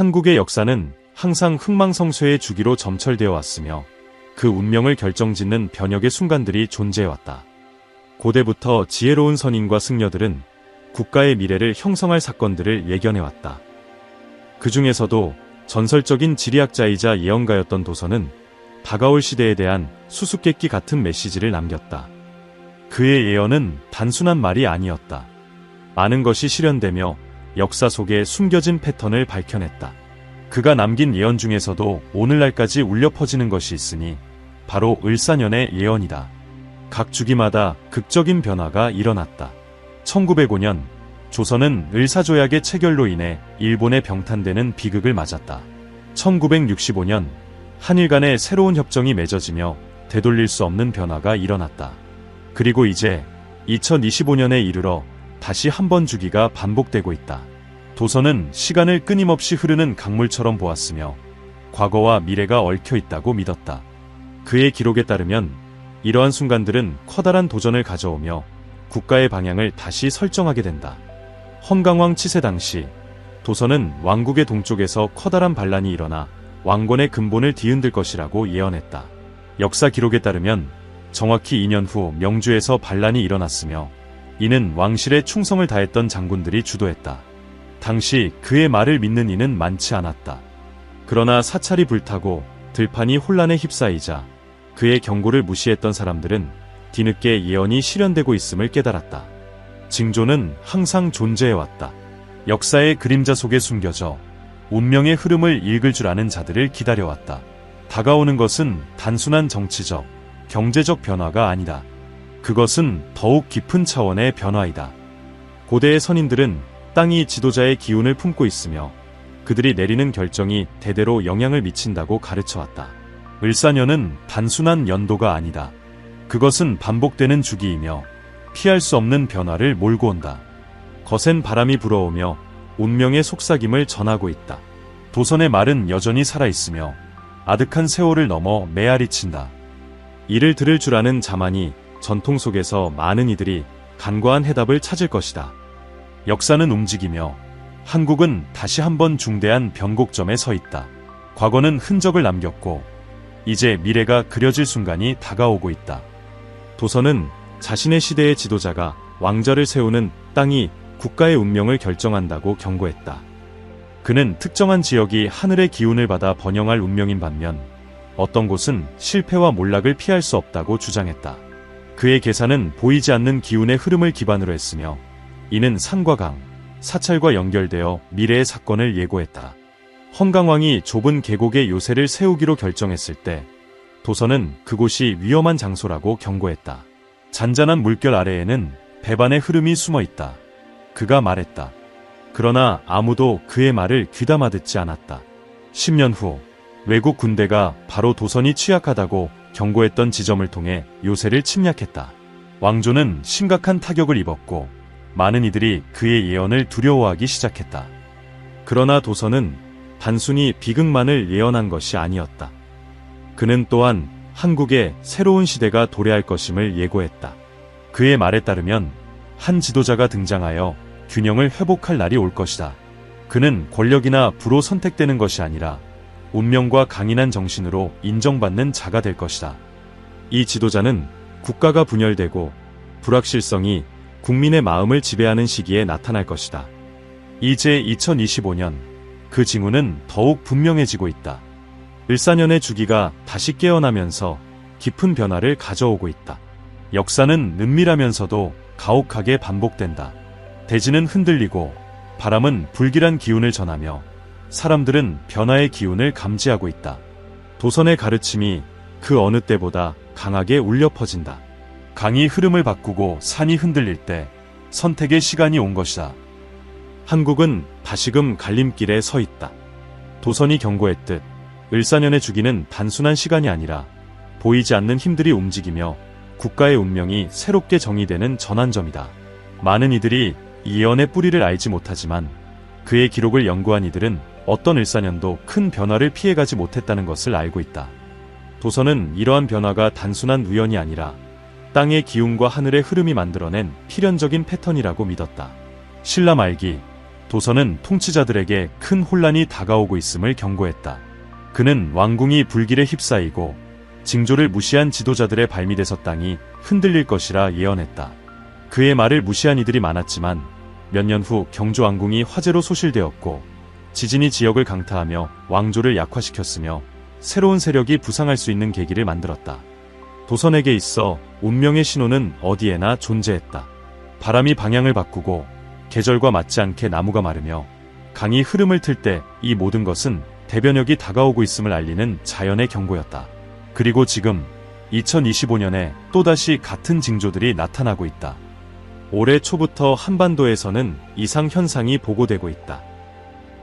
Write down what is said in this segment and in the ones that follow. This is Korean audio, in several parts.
한국의 역사는 항상 흥망성쇠의 주기로 점철되어 왔으며 그 운명을 결정짓는 변혁의 순간들이 존재해왔다. 고대부터 지혜로운 선인과 승려들은 국가의 미래를 형성할 사건들을 예견해왔다. 그 중에서도 전설적인 지리학자이자 예언가였던 도선은 다가올 시대에 대한 수수께끼 같은 메시지를 남겼다. 그의 예언은 단순한 말이 아니었다. 많은 것이 실현되며 역사 속에 숨겨진 패턴을 밝혀냈다. 그가 남긴 예언 중에서도 오늘날까지 울려 퍼지는 것이 있으니 바로 을사년의 예언이다. 각 주기마다 극적인 변화가 일어났다. 1905년 조선은 을사조약의 체결로 인해 일본에 병탄되는 비극을 맞았다. 1965년 한일 간의 새로운 협정이 맺어지며 되돌릴 수 없는 변화가 일어났다. 그리고 이제 2025년에 이르러 다시 한 번 주기가 반복되고 있다. 도선은 시간을 끊임없이 흐르는 강물처럼 보았으며 과거와 미래가 얽혀 있다고 믿었다. 그의 기록에 따르면 이러한 순간들은 커다란 도전을 가져오며 국가의 방향을 다시 설정하게 된다. 헌강왕 치세 당시 도선은 왕국의 동쪽에서 커다란 반란이 일어나 왕권의 근본을 뒤흔들 것이라고 예언했다. 역사 기록에 따르면 정확히 2년 후 명주에서 반란이 일어났으며 이는 왕실에 충성을 다했던 장군들이 주도했다. 당시 그의 말을 믿는 이는 많지 않았다. 그러나 사찰이 불타고 들판이 혼란에 휩싸이자 그의 경고를 무시했던 사람들은 뒤늦게 예언이 실현되고 있음을 깨달았다. 징조는 항상 존재해왔다. 역사의 그림자 속에 숨겨져 운명의 흐름을 읽을 줄 아는 자들을 기다려왔다. 다가오는 것은 단순한 정치적, 경제적 변화가 아니다. 그것은 더욱 깊은 차원의 변화이다. 고대의 선인들은 땅이 지도자의 기운을 품고 있으며 그들이 내리는 결정이 대대로 영향을 미친다고 가르쳐왔다. 을사년은 단순한 연도가 아니다. 그것은 반복되는 주기이며 피할 수 없는 변화를 몰고 온다. 거센 바람이 불어오며 운명의 속삭임을 전하고 있다. 도선의 말은 여전히 살아있으며 아득한 세월을 넘어 메아리 친다. 이를 들을 줄 아는 자만이 전통 속에서 많은 이들이 간과한 해답을 찾을 것이다. 역사는 움직이며 한국은 다시 한번 중대한 변곡점에 서 있다. 과거는 흔적을 남겼고 이제 미래가 그려질 순간이 다가오고 있다. 도선은 자신의 시대의 지도자가 왕자를 세우는 땅이 국가의 운명을 결정한다고 경고했다. 그는 특정한 지역이 하늘의 기운을 받아 번영할 운명인 반면 어떤 곳은 실패와 몰락을 피할 수 없다고 주장했다. 그의 계산은 보이지 않는 기운의 흐름을 기반으로 했으며 이는 산과 강, 사찰과 연결되어 미래의 사건을 예고했다. 헌강왕이 좁은 계곡에 요새를 세우기로 결정했을 때 도선은 그곳이 위험한 장소라고 경고했다. 잔잔한 물결 아래에는 배반의 흐름이 숨어 있다. 그가 말했다. 그러나 아무도 그의 말을 귀담아 듣지 않았다. 10년 후 외국 군대가 바로 도선이 취약하다고 경고했던 지점을 통해 요새를 침략했다. 왕조는 심각한 타격을 입었고 많은 이들이 그의 예언을 두려워하기 시작했다. 그러나 도선은 단순히 비극만을 예언한 것이 아니었다. 그는 또한 한국의 새로운 시대가 도래할 것임을 예고했다. 그의 말에 따르면 한 지도자가 등장하여 균형을 회복할 날이 올 것이다. 그는 권력이나 부로 선택되는 것이 아니라 운명과 강인한 정신으로 인정받는 자가 될 것이다. 이 지도자는 국가가 분열되고 불확실성이 국민의 마음을 지배하는 시기에 나타날 것이다. 이제 2025년 그 징후는 더욱 분명해지고 있다. 을사년의 주기가 다시 깨어나면서 깊은 변화를 가져오고 있다. 역사는 은밀하면서도 가혹하게 반복된다. 대지는 흔들리고 바람은 불길한 기운을 전하며 사람들은 변화의 기운을 감지하고 있다. 도선의 가르침이 그 어느 때보다 강하게 울려 퍼진다. 강이 흐름을 바꾸고 산이 흔들릴 때 선택의 시간이 온 것이다. 한국은 다시금 갈림길에 서 있다. 도선이 경고했듯 을사년의 주기는 단순한 시간이 아니라 보이지 않는 힘들이 움직이며 국가의 운명이 새롭게 정의되는 전환점이다. 많은 이들이 이 예언의 뿌리를 알지 못하지만 그의 기록을 연구한 이들은 어떤 을사년도 큰 변화를 피해가지 못했다는 것을 알고 있다. 도선은 이러한 변화가 단순한 우연이 아니라 땅의 기운과 하늘의 흐름이 만들어낸 필연적인 패턴이라고 믿었다. 신라 말기 도선은 통치자들에게 큰 혼란이 다가오고 있음을 경고했다. 그는 왕궁이 불길에 휩싸이고 징조를 무시한 지도자들의 발밑에서 땅이 흔들릴 것이라 예언했다. 그의 말을 무시한 이들이 많았지만 몇 년 후 경주 왕궁이 화재로 소실되었고 지진이 지역을 강타하며 왕조를 약화시켰으며 새로운 세력이 부상할 수 있는 계기를 만들었다. 도선에게 있어 운명의 신호는 어디에나 존재했다. 바람이 방향을 바꾸고 계절과 맞지 않게 나무가 마르며 강이 흐름을 틀 때 이 모든 것은 대변역이 다가오고 있음을 알리는 자연의 경고였다. 그리고 지금 2025년에 또다시 같은 징조들이 나타나고 있다. 올해 초부터 한반도에서는 이상 현상이 보고되고 있다.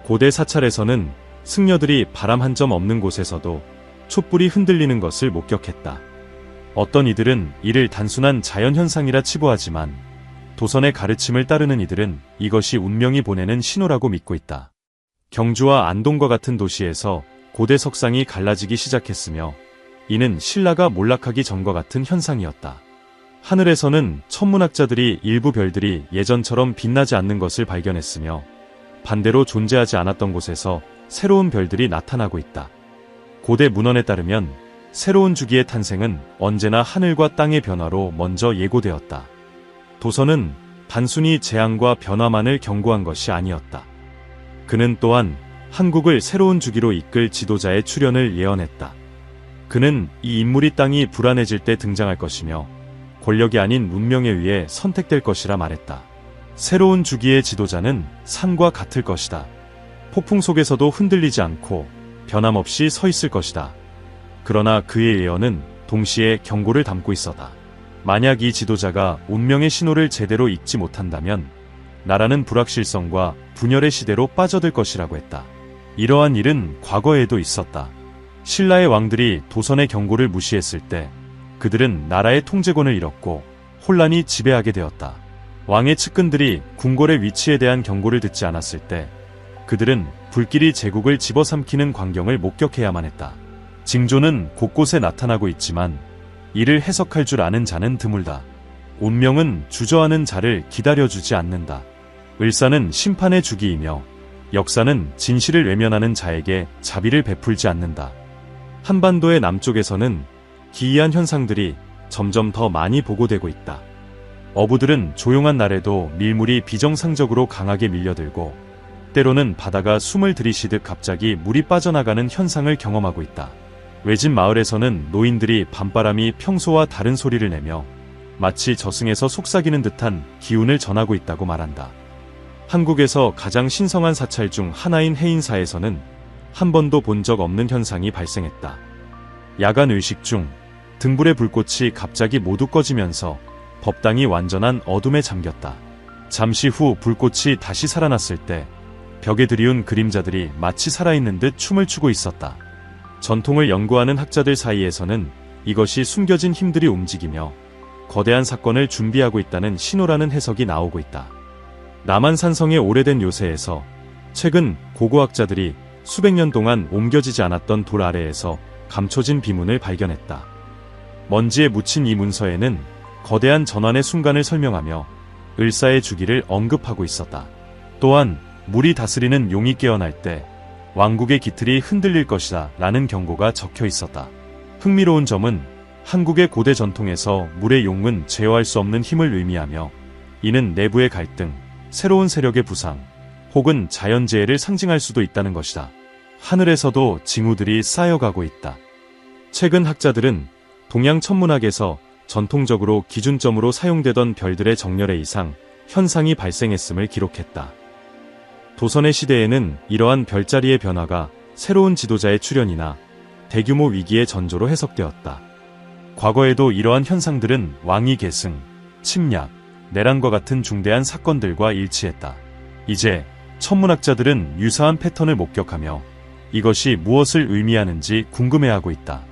고대 사찰에서는 승려들이 바람 한 점 없는 곳에서도 촛불이 흔들리는 것을 목격했다. 어떤 이들은 이를 단순한 자연현상이라 치부하지만 도선의 가르침을 따르는 이들은 이것이 운명이 보내는 신호라고 믿고 있다. 경주와 안동과 같은 도시에서 고대 석상이 갈라지기 시작했으며 이는 신라가 몰락하기 전과 같은 현상이었다. 하늘에서는 천문학자들이 일부 별들이 예전처럼 빛나지 않는 것을 발견했으며 반대로 존재하지 않았던 곳에서 새로운 별들이 나타나고 있다. 고대 문헌에 따르면 새로운 주기의 탄생은 언제나 하늘과 땅의 변화로 먼저 예고되었다. 도선은 단순히 재앙과 변화만을 경고한 것이 아니었다. 그는 또한 한국을 새로운 주기로 이끌 지도자의 출현을 예언했다. 그는 이 인물이 땅이 불안해질 때 등장할 것이며 권력이 아닌 운명에 의해 선택될 것이라 말했다. 새로운 주기의 지도자는 산과 같을 것이다. 폭풍 속에서도 흔들리지 않고 변함없이 서 있을 것이다. 그러나 그의 예언은 동시에 경고를 담고 있었다. 만약 이 지도자가 운명의 신호를 제대로 읽지 못한다면 나라는 불확실성과 분열의 시대로 빠져들 것이라고 했다. 이러한 일은 과거에도 있었다. 신라의 왕들이 도선의 경고를 무시했을 때 그들은 나라의 통제권을 잃었고 혼란이 지배하게 되었다. 왕의 측근들이 궁궐의 위치에 대한 경고를 듣지 않았을 때 그들은 불길이 제국을 집어삼키는 광경을 목격해야만 했다. 징조는 곳곳에 나타나고 있지만 이를 해석할 줄 아는 자는 드물다. 운명은 주저하는 자를 기다려주지 않는다. 을사는 심판의 주기이며 역사는 진실을 외면하는 자에게 자비를 베풀지 않는다. 한반도의 남쪽에서는 기이한 현상들이 점점 더 많이 보고되고 있다. 어부들은 조용한 날에도 밀물이 비정상적으로 강하게 밀려들고 때로는 바다가 숨을 들이쉬듯 갑자기 물이 빠져나가는 현상을 경험하고 있다. 외진 마을에서는 노인들이 밤바람이 평소와 다른 소리를 내며 마치 저승에서 속삭이는 듯한 기운을 전하고 있다고 말한다. 한국에서 가장 신성한 사찰 중 하나인 해인사에서는 한 번도 본 적 없는 현상이 발생했다. 야간 의식 중 등불의 불꽃이 갑자기 모두 꺼지면서 법당이 완전한 어둠에 잠겼다. 잠시 후 불꽃이 다시 살아났을 때 벽에 드리운 그림자들이 마치 살아있는 듯 춤을 추고 있었다. 전통을 연구하는 학자들 사이에서는 이것이 숨겨진 힘들이 움직이며 거대한 사건을 준비하고 있다는 신호라는 해석이 나오고 있다. 남한산성의 오래된 요새에서 최근 고고학자들이 수백 년 동안 옮겨지지 않았던 돌 아래에서 감춰진 비문을 발견했다. 먼지에 묻힌 이 문서에는 거대한 전환의 순간을 설명하며 을사의 주기를 언급하고 있었다. 또한 물이 다스리는 용이 깨어날 때 왕국의 기틀이 흔들릴 것이다 라는 경고가 적혀 있었다. 흥미로운 점은 한국의 고대 전통에서 물의 용은 제어할 수 없는 힘을 의미하며 이는 내부의 갈등, 새로운 세력의 부상, 혹은 자연재해를 상징할 수도 있다는 것이다. 하늘에서도 징후들이 쌓여가고 있다. 최근 학자들은 동양 천문학에서 전통적으로 기준점으로 사용되던 별들의 정렬의 이상, 현상이 발생했음을 기록했다. 도선의 시대에는 이러한 별자리의 변화가 새로운 지도자의 출현이나 대규모 위기의 전조로 해석되었다. 과거에도 이러한 현상들은 왕위 계승, 침략, 내란과 같은 중대한 사건들과 일치했다. 이제 천문학자들은 유사한 패턴을 목격하며 이것이 무엇을 의미하는지 궁금해하고 있다.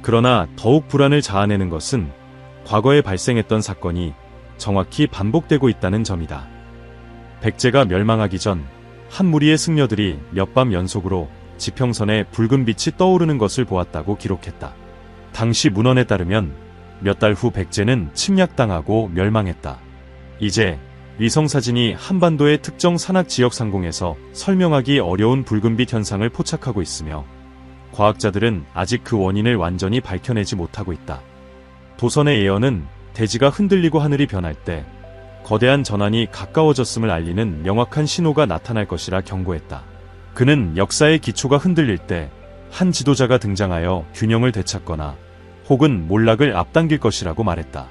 그러나 더욱 불안을 자아내는 것은 과거에 발생했던 사건이 정확히 반복되고 있다는 점이다. 백제가 멸망하기 전 한 무리의 승려들이 몇 밤 연속으로 지평선에 붉은 빛이 떠오르는 것을 보았다고 기록했다. 당시 문헌에 따르면 몇 달 후 백제는 침략당하고 멸망했다. 이제 위성사진이 한반도의 특정 산악 지역 상공에서 설명하기 어려운 붉은빛 현상을 포착하고 있으며 과학자들은 아직 그 원인을 완전히 밝혀내지 못하고 있다. 도선의 예언은 대지가 흔들리고 하늘이 변할 때 거대한 전환이 가까워졌음을 알리는 명확한 신호가 나타날 것이라 경고했다. 그는 역사의 기초가 흔들릴 때 한 지도자가 등장하여 균형을 되찾거나 혹은 몰락을 앞당길 것이라고 말했다.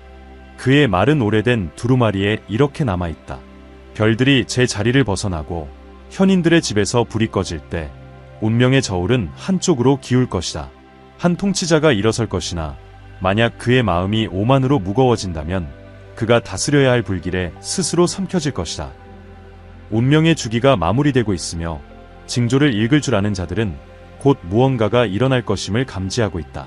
그의 말은 오래된 두루마리에 이렇게 남아있다. 별들이 제 자리를 벗어나고 현인들의 집에서 불이 꺼질 때 운명의 저울은 한쪽으로 기울 것이다. 한 통치자가 일어설 것이나 만약 그의 마음이 오만으로 무거워진다면 그가 다스려야 할 불길에 스스로 삼켜질 것이다. 운명의 주기가 마무리되고 있으며 징조를 읽을 줄 아는 자들은 곧 무언가가 일어날 것임을 감지하고 있다.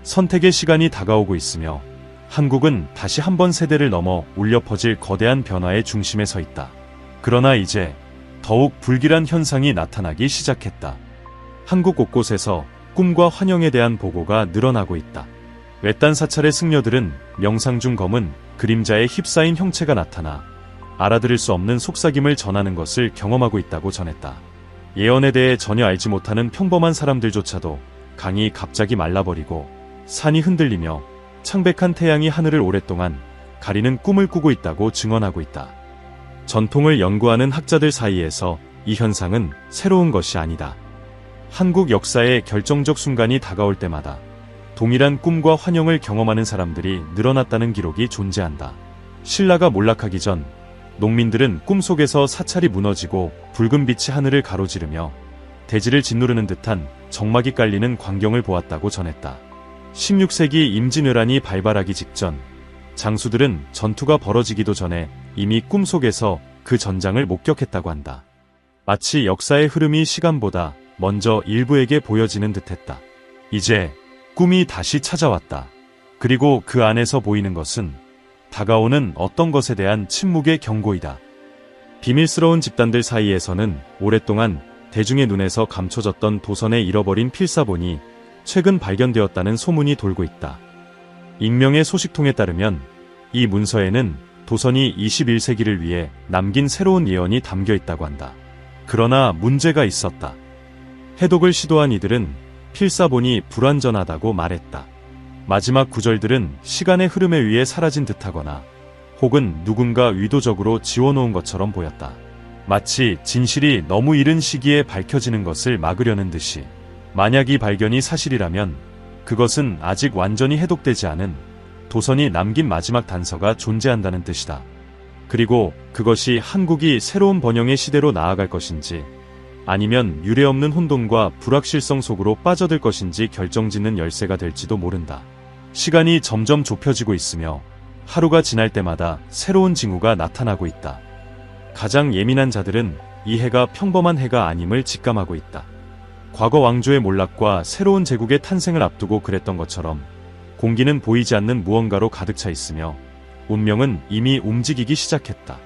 선택의 시간이 다가오고 있으며 한국은 다시 한번 세대를 넘어 울려 퍼질 거대한 변화의 중심에 서 있다. 그러나 이제 더욱 불길한 현상이 나타나기 시작했다. 한국 곳곳에서 꿈과 환영에 대한 보고가 늘어나고 있다. 외딴 사찰의 승려들은 명상 중 검은 그림자에 휩싸인 형체가 나타나 알아들을 수 없는 속삭임을 전하는 것을 경험하고 있다고 전했다. 예언에 대해 전혀 알지 못하는 평범한 사람들조차도 강이 갑자기 말라버리고 산이 흔들리며 창백한 태양이 하늘을 오랫동안 가리는 꿈을 꾸고 있다고 증언하고 있다. 전통을 연구하는 학자들 사이에서 이 현상은 새로운 것이 아니다. 한국 역사의 결정적 순간이 다가올 때마다 동일한 꿈과 환영을 경험하는 사람들이 늘어났다는 기록이 존재한다. 신라가 몰락하기 전 농민들은 꿈속에서 사찰이 무너지고 붉은 빛이 하늘을 가로지르며 대지를 짓누르는 듯한 정막이 깔리는 광경을 보았다고 전했다. 16세기 임진왜란이 발발하기 직전 장수들은 전투가 벌어지기도 전에 이미 꿈속에서 그 전장을 목격했다고 한다. 마치 역사의 흐름이 시간보다 먼저 일부에게 보여지는 듯했다. 이제 꿈이 다시 찾아왔다. 그리고 그 안에서 보이는 것은 다가오는 어떤 것에 대한 침묵의 경고이다. 비밀스러운 집단들 사이에서는 오랫동안 대중의 눈에서 감춰졌던 도선의 잃어버린 필사본이 최근 발견되었다는 소문이 돌고 있다. 익명의 소식통에 따르면 이 문서에는 도선이 21세기를 위해 남긴 새로운 예언이 담겨 있다고 한다. 그러나 문제가 있었다. 해독을 시도한 이들은 필사본이 불완전하다고 말했다. 마지막 구절들은 시간의 흐름에 의해 사라진 듯하거나 혹은 누군가 의도적으로 지워놓은 것처럼 보였다. 마치 진실이 너무 이른 시기에 밝혀지는 것을 막으려는 듯이. 만약 이 발견이 사실이라면 그것은 아직 완전히 해독되지 않은 도선이 남긴 마지막 단서가 존재한다는 뜻이다. 그리고 그것이 한국이 새로운 번영의 시대로 나아갈 것인지 아니면 유례없는 혼돈과 불확실성 속으로 빠져들 것인지 결정짓는 열쇠가 될지도 모른다. 시간이 점점 좁혀지고 있으며 하루가 지날 때마다 새로운 징후가 나타나고 있다. 가장 예민한 자들은 이 해가 평범한 해가 아님을 직감하고 있다. 과거 왕조의 몰락과 새로운 제국의 탄생을 앞두고 그랬던 것처럼 공기는 보이지 않는 무언가로 가득 차 있으며 운명은 이미 움직이기 시작했다.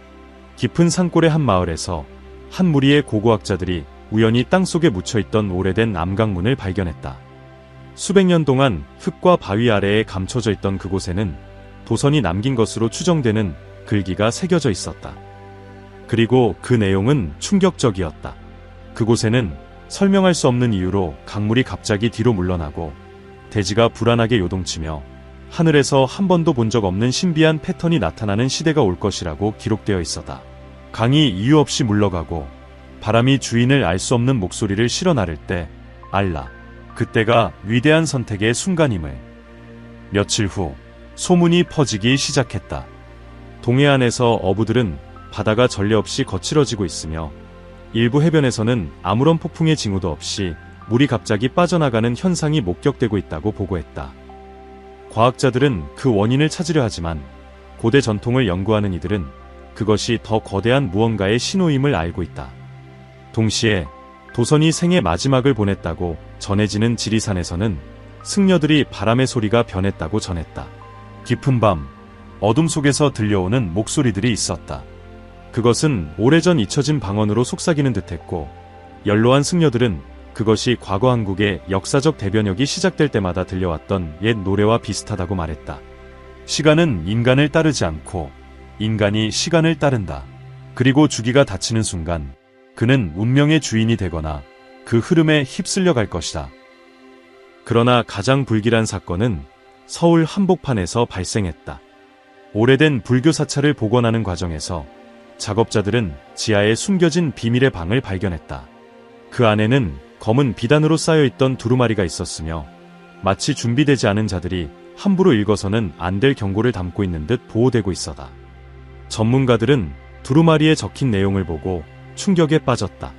깊은 산골의 한 마을에서 한 무리의 고고학자들이 우연히 땅속에 묻혀있던 오래된 암강문을 발견했다. 수백 년 동안 흙과 바위 아래에 감춰져 있던 그곳에는 도선이 남긴 것으로 추정되는 글귀가 새겨져 있었다. 그리고 그 내용은 충격적이었다. 그곳에는 설명할 수 없는 이유로 강물이 갑자기 뒤로 물러나고 대지가 불안하게 요동치며 하늘에서 한 번도 본 적 없는 신비한 패턴이 나타나는 시대가 올 것이라고 기록되어 있었다. 강이 이유 없이 물러가고 바람이 주인을 알 수 없는 목소리를 실어 나를 때 알라. 그때가 위대한 선택의 순간임을. 며칠 후 소문이 퍼지기 시작했다. 동해안에서 어부들은 바다가 전례 없이 거칠어지고 있으며 일부 해변에서는 아무런 폭풍의 징후도 없이 물이 갑자기 빠져나가는 현상이 목격되고 있다고 보고했다. 과학자들은 그 원인을 찾으려 하지만 고대 전통을 연구하는 이들은 그것이 더 거대한 무언가의 신호임을 알고 있다. 동시에 도선이 생의 마지막을 보냈다고 전해지는 지리산에서는 승려들이 바람의 소리가 변했다고 전했다. 깊은 밤, 어둠 속에서 들려오는 목소리들이 있었다. 그것은 오래전 잊혀진 방언으로 속삭이는 듯했고 연로한 승려들은 그것이 과거 한국의 역사적 대변혁이 시작될 때마다 들려왔던 옛 노래와 비슷하다고 말했다. 시간은 인간을 따르지 않고 인간이 시간을 따른다. 그리고 주기가 닫히는 순간 그는 운명의 주인이 되거나 그 흐름에 휩쓸려 갈 것이다. 그러나 가장 불길한 사건은 서울 한복판에서 발생했다. 오래된 불교 사찰을 복원하는 과정에서 작업자들은 지하에 숨겨진 비밀의 방을 발견했다. 그 안에는 검은 비단으로 쌓여있던 두루마리가 있었으며 마치 준비되지 않은 자들이 함부로 읽어서는 안 될 경고를 담고 있는 듯 보호되고 있었다. 전문가들은 두루마리에 적힌 내용을 보고 충격에 빠졌다.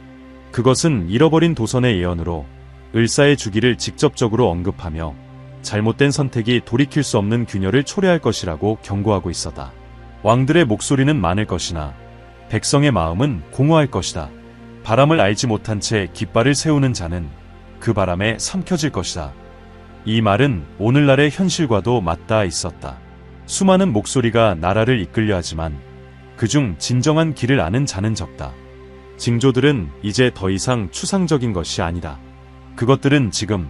그것은 잃어버린 도선의 예언으로 을사의 주기를 직접적으로 언급하며 잘못된 선택이 돌이킬 수 없는 균열을 초래할 것이라고 경고하고 있었다. 왕들의 목소리는 많을 것이나 백성의 마음은 공허할 것이다. 바람을 알지 못한 채 깃발을 세우는 자는 그 바람에 삼켜질 것이다. 이 말은 오늘날의 현실과도 맞닿아 있었다. 수많은 목소리가 나라를 이끌려 하지만 그중 진정한 길을 아는 자는 적다. 징조들은 이제 더 이상 추상적인 것이 아니다. 그것들은 지금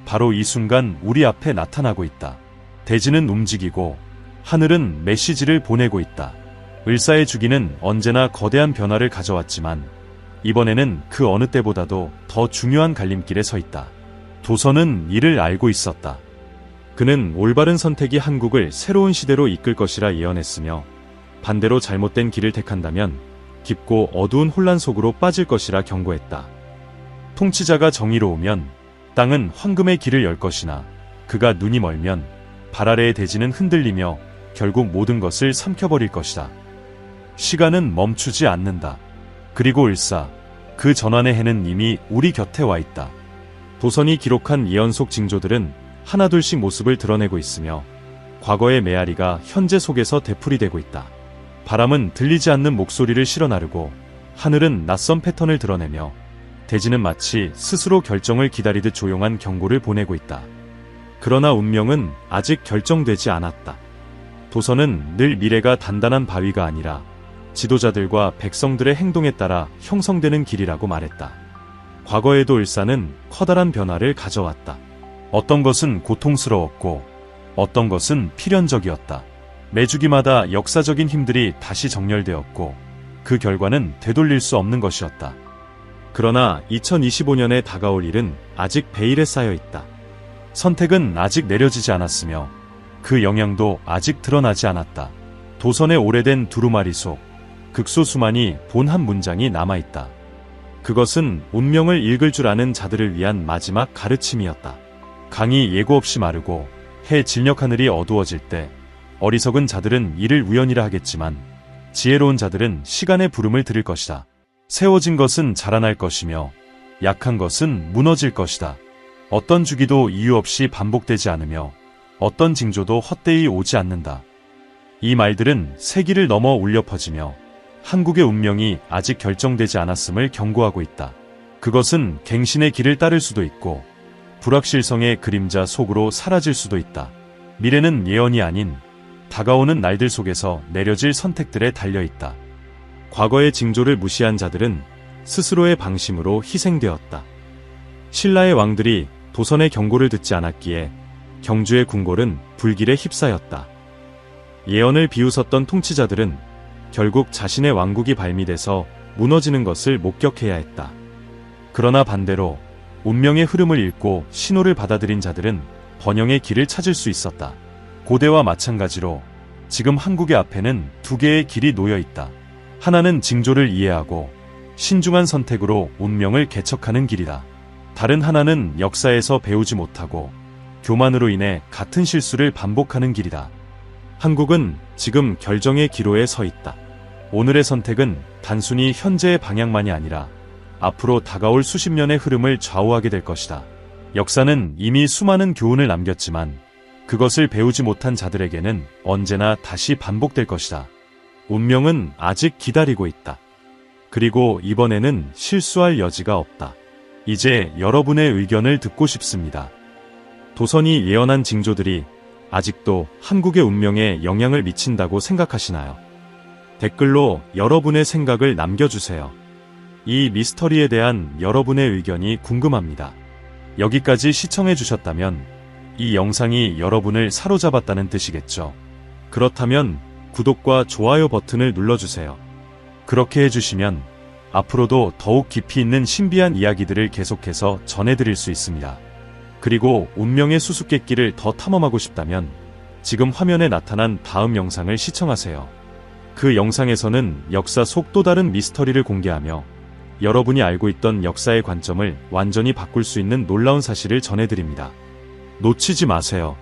바로 이 순간 우리 앞에 나타나고 있다. 대지는 움직이고 하늘은 메시지를 보내고 있다. 을사의 주기는 언제나 거대한 변화를 가져왔지만 이번에는 그 어느 때보다도 더 중요한 갈림길에 서 있다. 도선은 이를 알고 있었다. 그는 올바른 선택이 한국을 새로운 시대로 이끌 것이라 예언했으며 반대로 잘못된 길을 택한다면 깊고 어두운 혼란 속으로 빠질 것이라 경고했다. 통치자가 정의로우면 땅은 황금의 길을 열 것이나 그가 눈이 멀면 발 아래의 대지는 흔들리며 결국 모든 것을 삼켜버릴 것이다. 시간은 멈추지 않는다. 그리고 을사, 그 전환의 해는 이미 우리 곁에 와 있다. 도선이 기록한 예언 속 징조들은 하나둘씩 모습을 드러내고 있으며 과거의 메아리가 현재 속에서 되풀이되고 있다. 바람은 들리지 않는 목소리를 실어나르고 하늘은 낯선 패턴을 드러내며 대지는 마치 스스로 결정을 기다리듯 조용한 경고를 보내고 있다. 그러나 운명은 아직 결정되지 않았다. 도선은 늘 미래가 단단한 바위가 아니라 지도자들과 백성들의 행동에 따라 형성되는 길이라고 말했다. 과거에도 을사는 커다란 변화를 가져왔다. 어떤 것은 고통스러웠고 어떤 것은 필연적이었다. 매주기마다 역사적인 힘들이 다시 정렬되었고 그 결과는 되돌릴 수 없는 것이었다. 그러나 2025년에 다가올 일은 아직 베일에 쌓여 있다. 선택은 아직 내려지지 않았으며 그 영향도 아직 드러나지 않았다. 도선의 오래된 두루마리 속 극소수만이 본 한 문장이 남아있다. 그것은 운명을 읽을 줄 아는 자들을 위한 마지막 가르침이었다. 강이 예고 없이 마르고 해 진력 하늘이 어두워질 때 어리석은 자들은 이를 우연이라 하겠지만 지혜로운 자들은 시간의 부름을 들을 것이다. 세워진 것은 자라날 것이며 약한 것은 무너질 것이다. 어떤 주기도 이유 없이 반복되지 않으며 어떤 징조도 헛되이 오지 않는다. 이 말들은 세기를 넘어 울려 퍼지며 한국의 운명이 아직 결정되지 않았음을 경고하고 있다. 그것은 갱신의 길을 따를 수도 있고 불확실성의 그림자 속으로 사라질 수도 있다. 미래는 예언이 아닌 다가오는 날들 속에서 내려질 선택들에 달려있다. 과거의 징조를 무시한 자들은 스스로의 방심으로 희생되었다. 신라의 왕들이 도선의 경고를 듣지 않았기에 경주의 궁궐은 불길에 휩싸였다. 예언을 비웃었던 통치자들은 결국 자신의 왕국이 발미돼서 무너지는 것을 목격해야 했다. 그러나 반대로 운명의 흐름을 읽고 신호를 받아들인 자들은 번영의 길을 찾을 수 있었다. 고대와 마찬가지로 지금 한국의 앞에는 두 개의 길이 놓여 있다. 하나는 징조를 이해하고 신중한 선택으로 운명을 개척하는 길이다. 다른 하나는 역사에서 배우지 못하고 교만으로 인해 같은 실수를 반복하는 길이다. 한국은 지금 결정의 기로에 서 있다. 오늘의 선택은 단순히 현재의 방향만이 아니라 앞으로 다가올 수십 년의 흐름을 좌우하게 될 것이다. 역사는 이미 수많은 교훈을 남겼지만 그것을 배우지 못한 자들에게는 언제나 다시 반복될 것이다. 운명은 아직 기다리고 있다. 그리고 이번에는 실수할 여지가 없다. 이제 여러분의 의견을 듣고 싶습니다. 도선이 예언한 징조들이 아직도 한국의 운명에 영향을 미친다고 생각하시나요? 댓글로 여러분의 생각을 남겨주세요. 이 미스터리에 대한 여러분의 의견이 궁금합니다. 여기까지 시청해주셨다면 이 영상이 여러분을 사로잡았다는 뜻이겠죠. 그렇다면 구독과 좋아요 버튼을 눌러주세요. 그렇게 해주시면 앞으로도 더욱 깊이 있는 신비한 이야기들을 계속해서 전해드릴 수 있습니다. 그리고 운명의 수수께끼를 더 탐험하고 싶다면 지금 화면에 나타난 다음 영상을 시청하세요. 그 영상에서는 역사 속 또 다른 미스터리를 공개하며 여러분이 알고 있던 역사의 관점을 완전히 바꿀 수 있는 놀라운 사실을 전해드립니다. 놓치지 마세요.